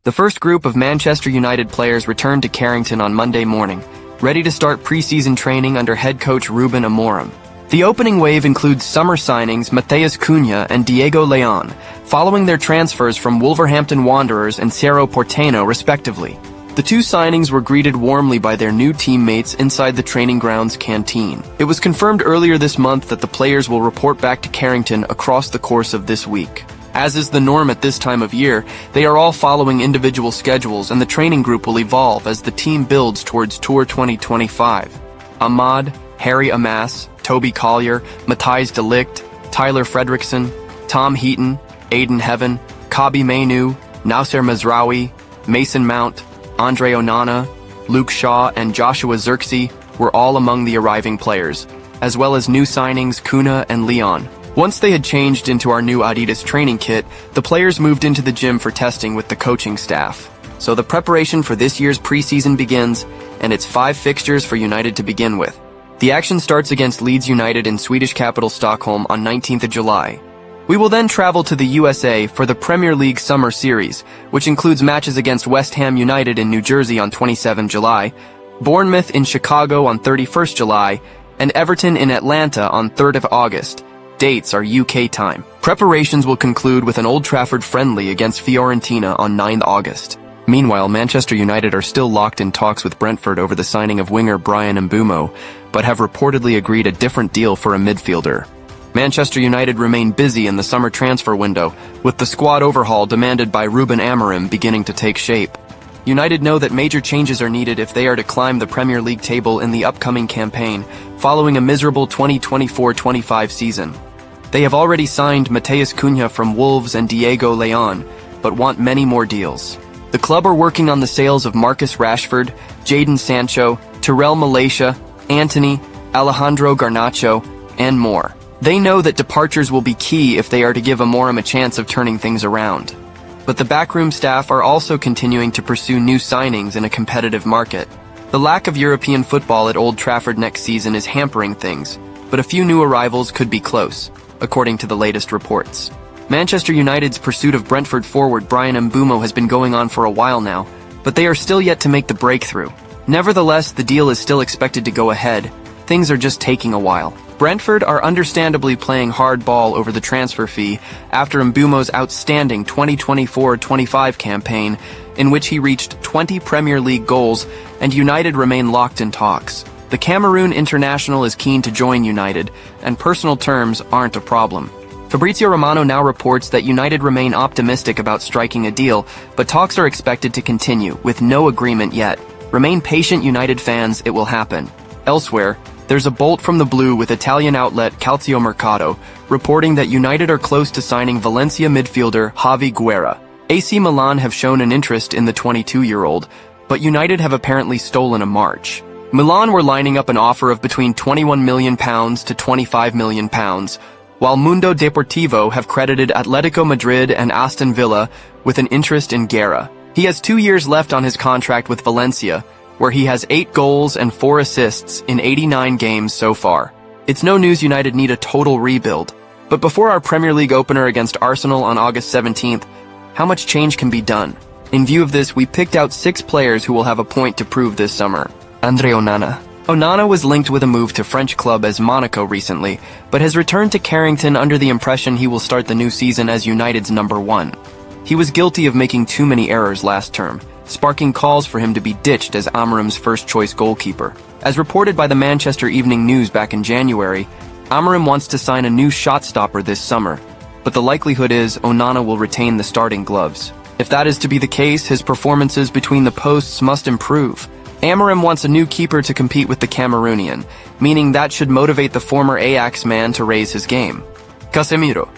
The first group of Manchester United players returned to Carrington on Monday morning, ready to start pre-season training under head coach Ruben Amorim. The opening wave includes summer signings Matheus Cunha and Diego Leon, following their transfers from Wolverhampton Wanderers and Cerro Porteno, respectively. The two signings were greeted warmly by their new teammates inside the training grounds canteen. It was confirmed earlier this month that the players will report back to Carrington across the course of this week. As is the norm at this time of year, they are all following individual schedules, and the training group will evolve as the team builds towards Tour 2025. Ahmad, Harry Amas, Toby Collier, Matthijs de Ligt, Tyler Fredrickson, Tom Heaton, Aidan Heaven, Kabi Mainu, Nasser Mazraoui, Mason Mount, Andre Onana, Luke Shaw, and Joshua Zirkzee were all among the arriving players, as well as new signings Cunha and Leon. Once they had changed into our new Adidas training kit, the players moved into the gym for testing with the coaching staff. So the preparation for this year's preseason begins, and it's 5 fixtures for United to begin with. The action starts against Leeds United in Swedish capital Stockholm on 19th of July. We will then travel to the USA for the Premier League Summer Series, which includes matches against West Ham United in New Jersey on 27 July, Bournemouth in Chicago on 31st July, and Everton in Atlanta on 3rd of August. Dates are UK time. Preparations will conclude with an Old Trafford friendly against Fiorentina on 9th August. Meanwhile, Manchester United are still locked in talks with Brentford over the signing of winger Bryan Mbeumo, but have reportedly agreed a different deal for a midfielder. Manchester United remain busy in the summer transfer window, with the squad overhaul demanded by Ruben Amorim beginning to take shape. United know that major changes are needed if they are to climb the Premier League table in the upcoming campaign, following a miserable 2024-25 season. They have already signed Matheus Cunha from Wolves and Diego Leon, but want many more deals. The club are working on the sales of Marcus Rashford, Jadon Sancho, Tyrell Malacia, Antony, Alejandro Garnacho, and more. They know that departures will be key if they are to give Amorim a chance of turning things around. But the backroom staff are also continuing to pursue new signings in a competitive market. The lack of European football at Old Trafford next season is hampering things, but a few new arrivals could be close, according to the latest reports. Manchester United's pursuit of Brentford forward Bryan Mbeumo has been going on for a while now, but they are still yet to make the breakthrough. Nevertheless, the deal is still expected to go ahead. Things are just taking a while. Brentford are understandably playing hardball over the transfer fee after Mbeumo's outstanding 2024-25 campaign, in which he reached 20 Premier League goals, and United remain locked in talks. The Cameroon international is keen to join United, and personal terms aren't a problem. Fabrizio Romano now reports that United remain optimistic about striking a deal, but talks are expected to continue, with no agreement yet. Remain patient, United fans, it will happen. Elsewhere, there's a bolt from the blue with Italian outlet Calcio Mercato reporting that United are close to signing Valencia midfielder Javi Guerra. AC Milan have shown an interest in the 22-year-old, but United have apparently stolen a march. Milan were lining up an offer of between £21 million to £25 million, while Mundo Deportivo have credited Atletico Madrid and Aston Villa with an interest in Guerra. He has 2 years left on his contract with Valencia, where he has 8 goals and 4 assists in 89 games so far. It's no news United need a total rebuild. But before our Premier League opener against Arsenal on August 17th, how much change can be done? In view of this, we picked out 6 players who will have a point to prove this summer. Andre Onana. Onana was linked with a move to French club AS Monaco recently, but has returned to Carrington under the impression he will start the new season as United's number 1. He was guilty of making too many errors last term, sparking calls for him to be ditched as Amorim's first-choice goalkeeper. As reported by the Manchester Evening News back in January, Amorim wants to sign a new shot-stopper this summer, but the likelihood is Onana will retain the starting gloves. If that is to be the case, his performances between the posts must improve. Amorim wants a new keeper to compete with the Cameroonian, meaning that should motivate the former Ajax man to raise his game. Casemiro.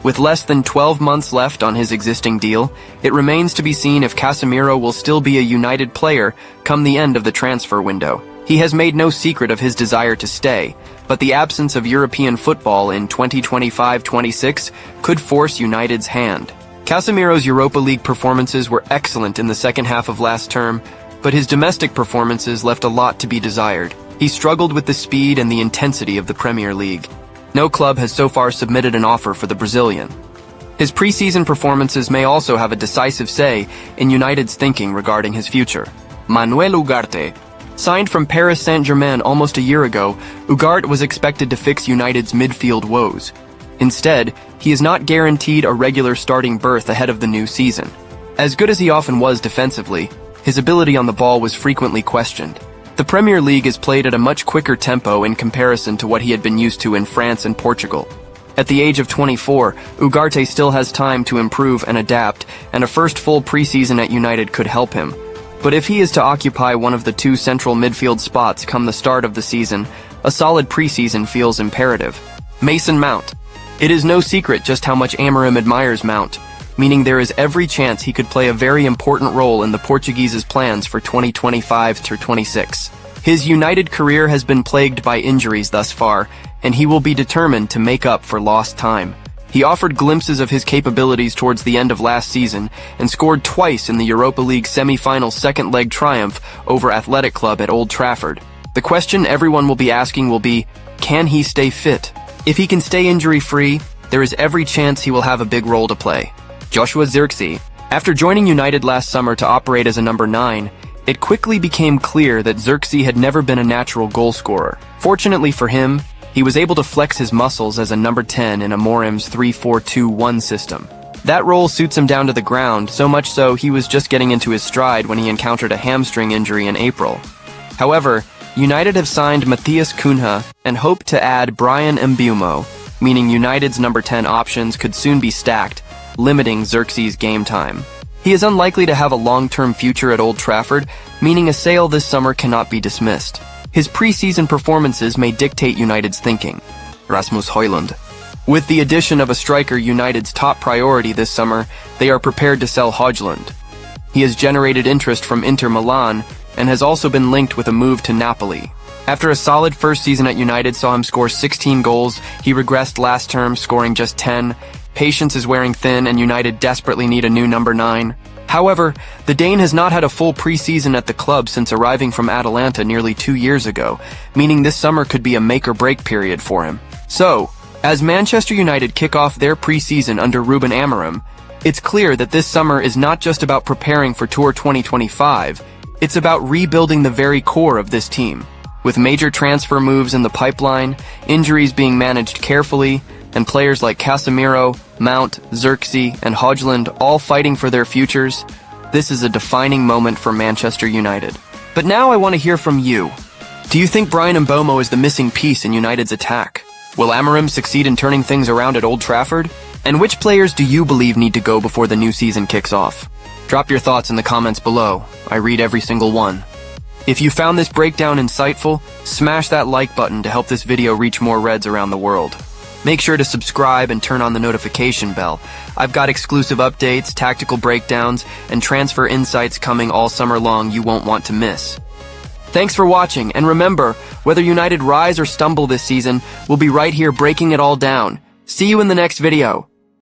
With less than 12 months left on his existing deal, it remains to be seen if Casemiro will still be a United player come the end of the transfer window. He has made no secret of his desire to stay, but the absence of European football in 2025-26 could force United's hand. Casemiro's Europa League performances were excellent in the second half of last term, but his domestic performances left a lot to be desired. He struggled with the speed and the intensity of the Premier League. No club has so far submitted an offer for the Brazilian. His preseason performances may also have a decisive say in United's thinking regarding his future. Manuel Ugarte. Signed from Paris Saint-Germain almost a year ago, Ugarte was expected to fix United's midfield woes. Instead, he is not guaranteed a regular starting berth ahead of the new season. As good as he often was defensively, his ability on the ball was frequently questioned. The Premier League is played at a much quicker tempo in comparison to what he had been used to in France and Portugal. At the age of 24, Ugarte still has time to improve and adapt, and a first full preseason at United could help him. But if he is to occupy one of the two central midfield spots come the start of the season, a solid preseason feels imperative. Mason Mount. It is no secret just how much Amorim admires Mount, meaning there is every chance he could play a very important role in the Portuguese's plans for 2025-26. His United career has been plagued by injuries thus far, and he will be determined to make up for lost time. He offered glimpses of his capabilities towards the end of last season and scored twice in the Europa League semi-final second-leg triumph over Athletic Club at Old Trafford. The question everyone will be asking will be, can he stay fit? If he can stay injury-free, there is every chance he will have a big role to play. Joshua Zirkzee. After joining United last summer to operate as a number 9, it quickly became clear that Zirkzee had never been a natural goal scorer. Fortunately for him, he was able to flex his muscles as a number 10 in Amorim's 3-4-2-1 system. That role suits him down to the ground, so much so he was just getting into his stride when he encountered a hamstring injury in April. However, United have signed Matheus Cunha and hope to add Brian Mbeumo, meaning United's number 10 options could soon be stacked, limiting Zirkzee's game time. He is unlikely to have a long-term future at Old Trafford, meaning a sale this summer cannot be dismissed. His preseason performances may dictate United's thinking. Rasmus Højlund. With the addition of a striker United's top priority this summer, they are prepared to sell Højlund. He has generated interest from Inter Milan and has also been linked with a move to Napoli. After a solid first season at United saw him score 16 goals, he regressed last term, scoring just 10. Patience is wearing thin and United desperately need a new number 9. However, the Dane has not had a full preseason at the club since arriving from Atalanta nearly 2 years ago, meaning this summer could be a make-or-break period for him. So, as Manchester United kick off their preseason under Ruben Amorim, it's clear that this summer is not just about preparing for Tour 2025, it's about rebuilding the very core of this team. With major transfer moves in the pipeline, injuries being managed carefully, and players like Casemiro, Mount, Zirkzee, and Højlund all fighting for their futures, this is a defining moment for Manchester United. But now I want to hear from you. Do you think Brian Mbeumo is the missing piece in United's attack? Will Amorim succeed in turning things around at Old Trafford? And which players do you believe need to go before the new season kicks off? Drop your thoughts in the comments below. I read every single one. If you found this breakdown insightful, smash that like button to help this video reach more Reds around the world. Make sure to subscribe and turn on the notification bell. I've got exclusive updates, tactical breakdowns, and transfer insights coming all summer long you won't want to miss. Thanks for watching, and remember, whether United rise or stumble this season, we'll be right here breaking it all down. See you in the next video.